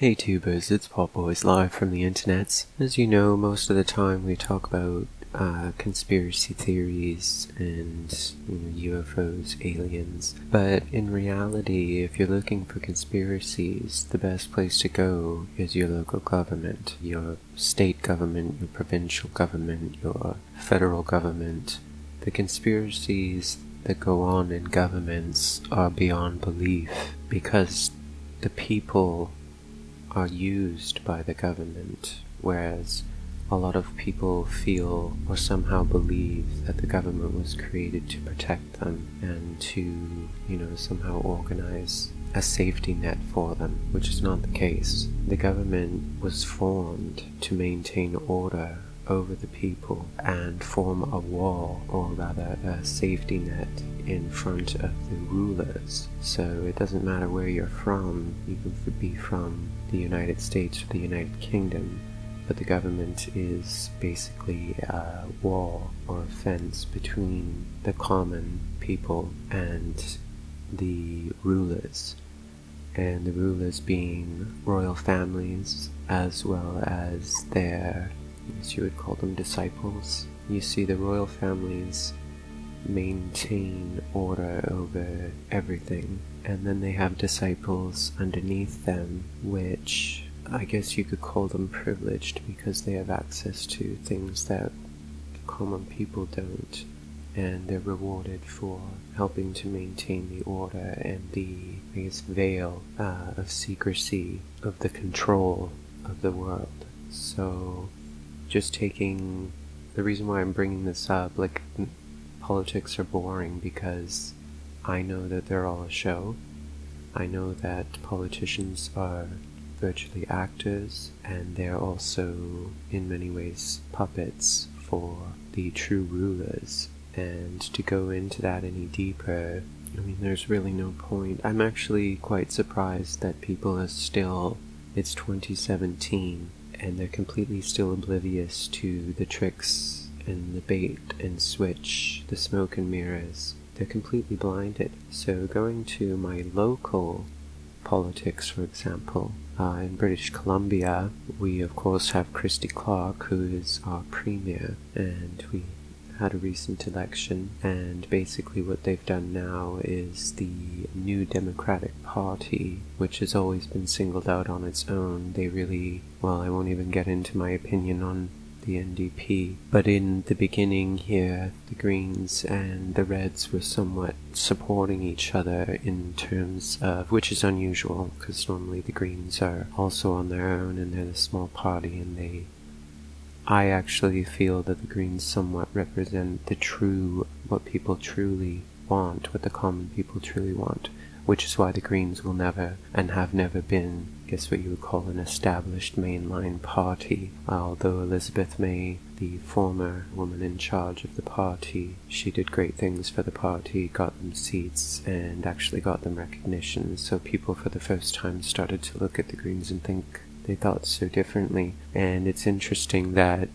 Hey tubers, it's Pop Boys live from the internets. As you know, most of the time we talk about conspiracy theories and UFOs, aliens. But in reality, if you're looking for conspiracies, the best place to go is your local government, your state government, your provincial government, your federal government. The conspiracies that go on in governments are beyond belief because the people are used by the government, whereas a lot of people feel or somehow believe that the government was created to protect them and to, somehow organize a safety net for them, which is not the case. The government was formed to maintain order over the people and form a wall, or rather a safety net, in front of the rulers. So it doesn't matter where you're from, you could be from the United States or the United Kingdom, but the government is basically a wall or a fence between the common people and the rulers. And the rulers being royal families, as well as their, as you would call them, disciples. You see, the royal families maintain order over everything, and then they have disciples underneath them, which I guess you could call them privileged because they have access to things that common people don't, and they're rewarded for helping to maintain the order and the, veil of secrecy of the control of the world. So just taking the reason why I'm bringing this up, politics are boring because I know that they're all a show. I know that politicians are virtually actors, and they're also in many ways puppets for the true rulers. And to go into that any deeper, there's really no point. I'm actually quite surprised that people are still, it's 2017, and they're completely still oblivious to the tricks and the bait and switch, the smoke and mirrors. They're completely blinded. So going to my local politics, for example, in British Columbia, we of course have Christy Clark, who is our premier, and we had a recent election, and basically what they've done now is the New Democratic Party, which has always been singled out on its own. They really, I won't even get into my opinion on the NDP, but in the beginning here, the Greens and the Reds were somewhat supporting each other in terms of, which is unusual, because normally the Greens are also on their own and they're a small party, and I actually feel that the Greens somewhat represent what people truly want, what the common people truly want, which is why the Greens will never, and have never been, what you would call an established mainline party. Although Elizabeth May, the former woman in charge of the party, she did great things for the party, got them seats, and actually got them recognition, so people for the first time started to look at the Greens and think they thought so differently. And it's interesting that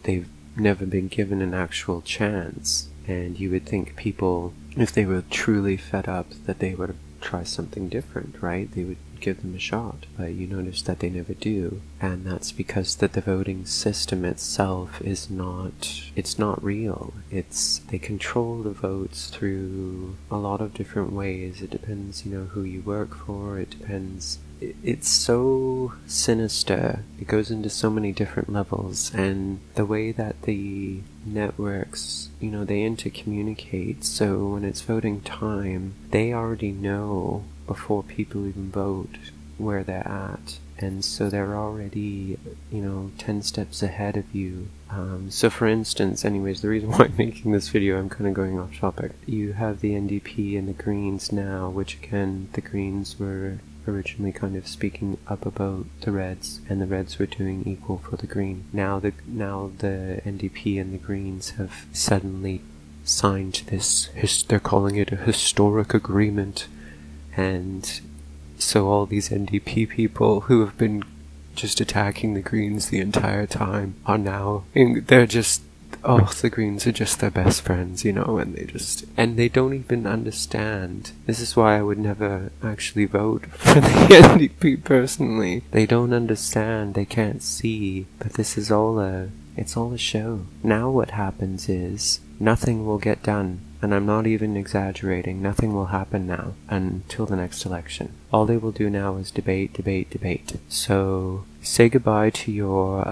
they've never been given an actual chance, and you would think people, if they were truly fed up, that they would try something different, right? They would give them a shot, but you notice that they never do, and that's because that the voting system itself is not real. They control the votes through a lot of different ways. It depends, who you work for, it depends. It's so sinister. It goes into so many different levels, and the way that the networks, they intercommunicate, so when it's voting time, they already know before people even vote where they're at, and so they're already, 10 steps ahead of you. So for instance, anyways, the reason why I'm making this video, I'm kind of going off topic. You have the NDP and the Greens now, which again, the Greens were originally kind of speaking up about the Reds, and the Reds were doing equal for the Green. Now the NDP and the Greens have suddenly signed this, they're calling it a historic agreement, and so all these NDP people who have been just attacking the Greens the entire time are now, they're just oh, the Greens are just their best friends, you know, and they don't even understand. This is why I would never actually vote for the NDP personally. They don't understand, they can't see, but this is it's all a show. Now what happens is, nothing will get done. And I'm not even exaggerating, nothing will happen now until the next election. All they will do now is debate, debate, debate. So, say goodbye to your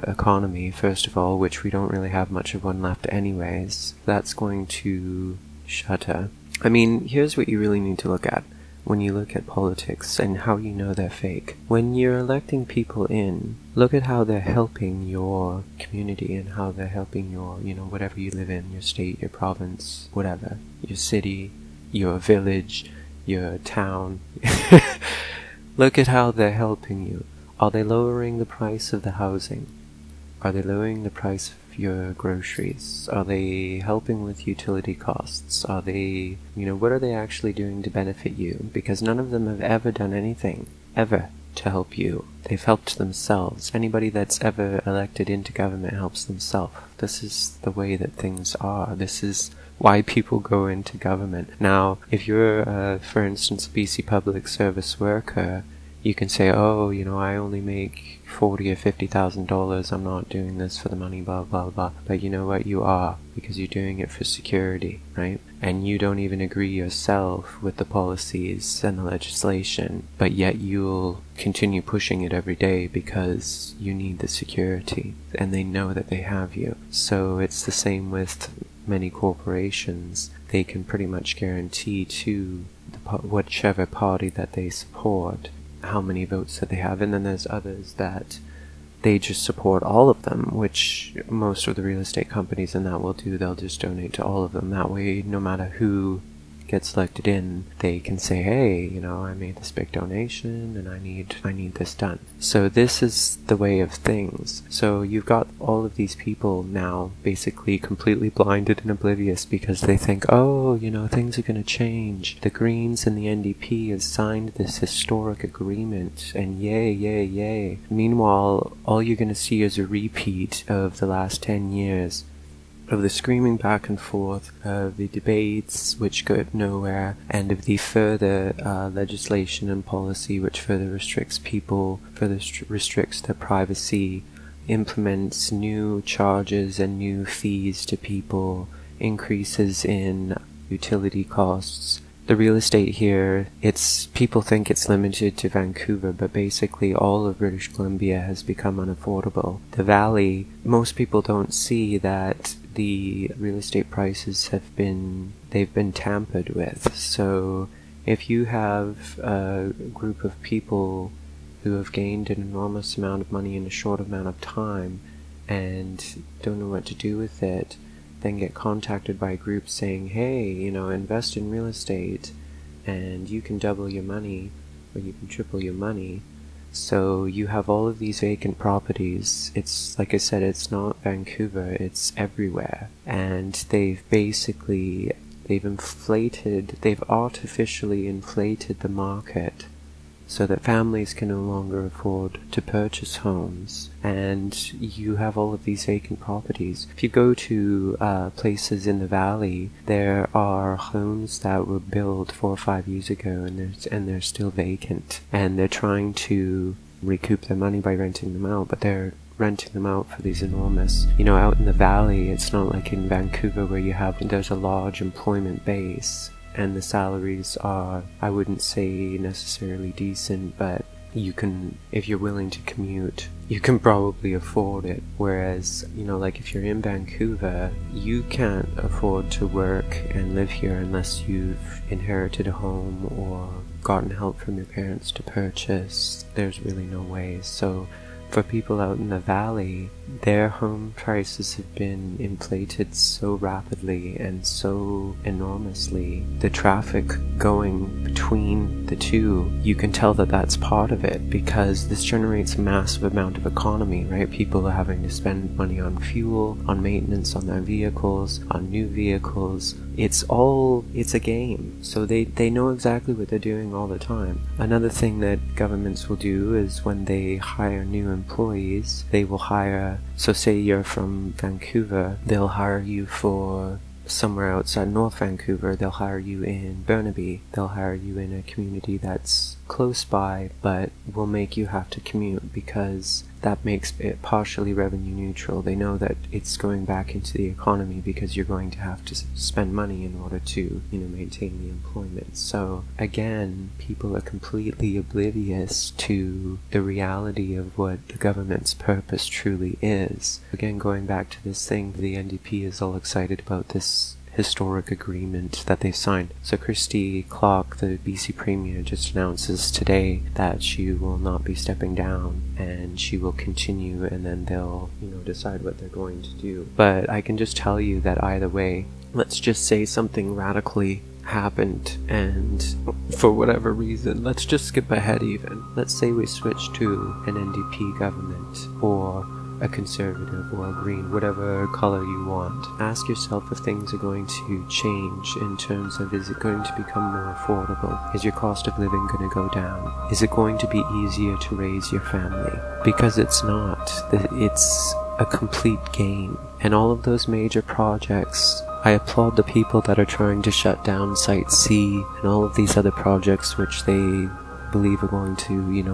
economy, first of all, which we don't really have much of one left anyways. That's going to shutter. I mean, here's what you really need to look at when you look at politics and how you know they're fake. When you're electing people in, look at how they're helping your community and how they're helping your, you know, whatever you live in, your state, your province, whatever, your city, your village, your town. Look at how they're helping you. Are they lowering the price of the housing? Are they lowering the price of your groceries? Are they helping with utility costs? Are they, you know, what are they actually doing to benefit you? Because none of them have ever done anything, ever, to help you. They've helped themselves. Anybody that's ever elected into government helps themselves. This is the way that things are. This is why people go into government. Now, if you're, for instance, a BC public service worker, you can say, oh, you know, I only make $40,000 or $50,000, I'm not doing this for the money, blah, blah, blah. But you know what? You are, because you're doing it for security, right? And you don't even agree yourself with the policies and the legislation, but yet you'll continue pushing it every day because you need the security, and they know that they have you. So it's the same with many corporations. They can pretty much guarantee to whichever party that they support how many votes that they have, and then there's others that they just support all of them, which most of the real estate companies and that will do. They'll just donate to all of them. That way, no matter who gets elected in, they can say, hey, you know, I made this big donation and I need this done. So this is the way of things. So you've got all of these people now basically completely blinded and oblivious because they think, oh, you know, things are going to change. The Greens and the NDP have signed this historic agreement and yay, yay, yay. Meanwhile, all you're going to see is a repeat of the last 10 years. Of the screaming back and forth, of the debates which go nowhere, and of the further legislation and policy which further restricts people, further restricts their privacy, implements new charges and new fees to people, increases in utility costs. The real estate here, people think it's limited to Vancouver, but basically all of British Columbia has become unaffordable. The Valley, most people don't see that the real estate prices they've been tampered with. So if you have a group of people who have gained an enormous amount of money in a short amount of time and don't know what to do with it, then get contacted by groups saying, hey, you know, invest in real estate and you can double your money or you can triple your money. So you have all of these vacant properties. It's, like I said, it's not Vancouver, it's everywhere. And they've artificially inflated the market so that families can no longer afford to purchase homes, and you have all of these vacant properties. If you go to places in the Valley, there are homes that were built 4 or 5 years ago, and they're still vacant, and they're trying to recoup their money by renting them out, but they're renting them out for these enormous, you know, out in the Valley, it's not like in Vancouver where there's a large employment base. And the salaries are, I wouldn't say necessarily decent, but you can, if you're willing to commute, you can probably afford it. Whereas, you know, like if you're in Vancouver, you can't afford to work and live here unless you've inherited a home or gotten help from your parents to purchase. There's really no way. So for people out in the Valley, their home prices have been inflated so rapidly and so enormously. The traffic going between the two, you can tell that that's part of it, because this generates a massive amount of economy, right? People are having to spend money on fuel, on maintenance on their vehicles, on new vehicles. it's a game. So they know exactly what they're doing all the time. Another thing that governments will do is when they hire new employees, they will hire, so say you're from Vancouver, they'll hire you for somewhere outside North Vancouver, they'll hire you in Burnaby, they'll hire you in a community that's close by, but will make you have to commute, because that makes it partially revenue neutral. They know that it's going back into the economy because you're going to have to spend money in order to, maintain the employment. So again, people are completely oblivious to the reality of what the government's purpose truly is. Again, going back to this thing, the NDP is all excited about this historic agreement that they've signed. So Christy Clark, the BC Premier, just announces today that she will not be stepping down and she will continue, and then they'll, decide what they're going to do. But I can just tell you that either way, let's just say something radically happened, and for whatever reason, let's just skip ahead even. Let's say we switch to an NDP government, or a conservative or a green, whatever color you want. Ask yourself if things are going to change in terms of, is it going to become more affordable? Is your cost of living going to go down? Is it going to be easier to raise your family? Because it's not. It's a complete game. And all of those major projects, I applaud the people that are trying to shut down Site C and all of these other projects which they believe are going to,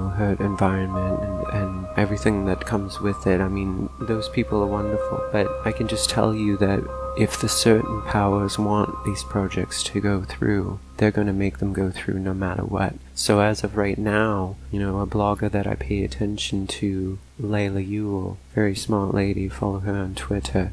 hurt environment and everything that comes with it. I mean, those people are wonderful, but I can just tell you that if the certain powers want these projects to go through, they're going to make them go through no matter what. So as of right now, a blogger that I pay attention to, Laila, Yuile, very smart lady, follow her on Twitter.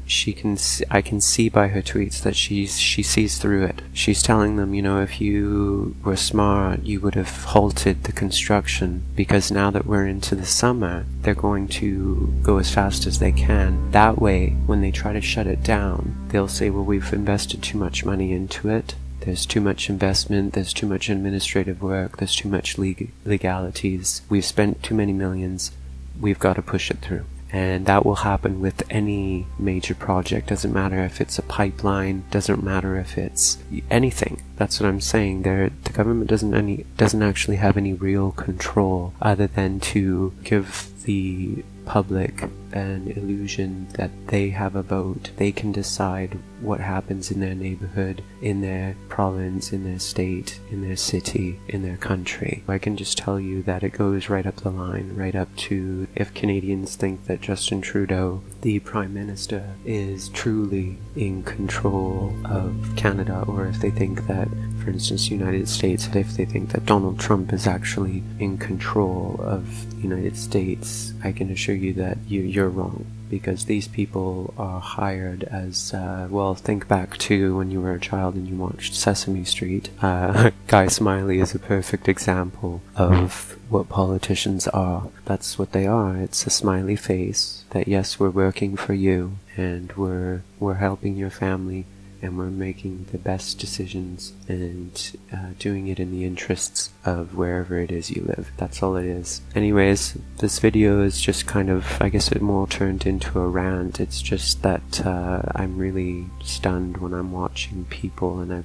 I can see by her tweets that she sees through it. She's telling them, if you were smart, you would have halted the construction, because now that we're into the summer, they're going to go as fast as they can. That way, when they try to shut it down, they'll say, well, we've invested too much money into it. There's too much investment, there's too much administrative work, there's too much legalities, we've spent too many millions, we've got to push it through. And that will happen with any major project. Doesn't matter if it's a pipeline, doesn't matter if it's anything. That's what I'm saying. The government doesn't actually have any real control other than to give the public an illusion that they have a vote. They can decide what happens in their neighborhood, in their province, in their state, in their city, in their country. I can just tell you that it goes right up the line, right up to if Canadians think that Justin Trudeau, the Prime Minister, is truly in control of Canada, or if they think that, for instance, the United States, if they think that Donald Trump is actually in control of the United States, I can assure you that you're wrong. Because these people are hired as, well, think back to when you were a child and you watched Sesame Street. Guy Smiley is a perfect example of what politicians are. That's what they are. It's a smiley face that, yes, we're working for you, and we're helping your family, and we're making the best decisions and doing it in the interests of wherever it is you live. That's all it is. Anyways, this video is just kind of, I guess it more turned into a rant. It's just that I'm really stunned when I'm watching people, and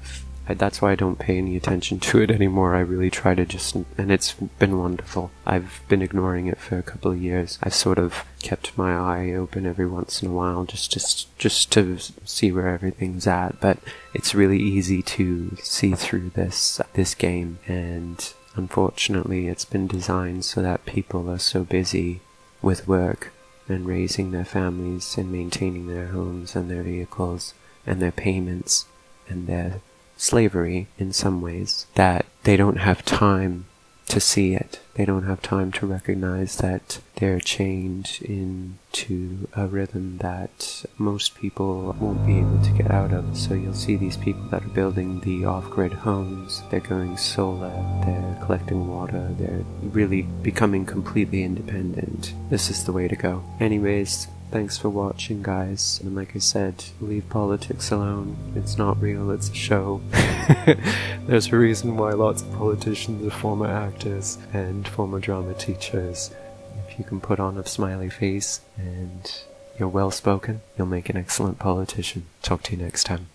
that's why I don't pay any attention to it anymore. I really try to just, and it's been wonderful. I've been ignoring it for a couple of years. I've sort of kept my eye open every once in a while just to see where everything's at, but it's really easy to see through this game, and unfortunately it's been designed so that people are so busy with work and raising their families and maintaining their homes and their vehicles and their payments and their slavery in some ways, that they don't have time to see it. They don't have time to recognize that they're chained into a rhythm that most people won't be able to get out of. So you'll see these people that are building the off-grid homes, they're going solar, they're collecting water, they're really becoming completely independent. This is the way to go. Anyways, thanks for watching, guys, and like I said, leave politics alone. It's not real, it's a show. There's a reason why lots of politicians are former actors and former drama teachers. If you can put on a smiley face and you're well spoken, you'll make an excellent politician. Talk to you next time.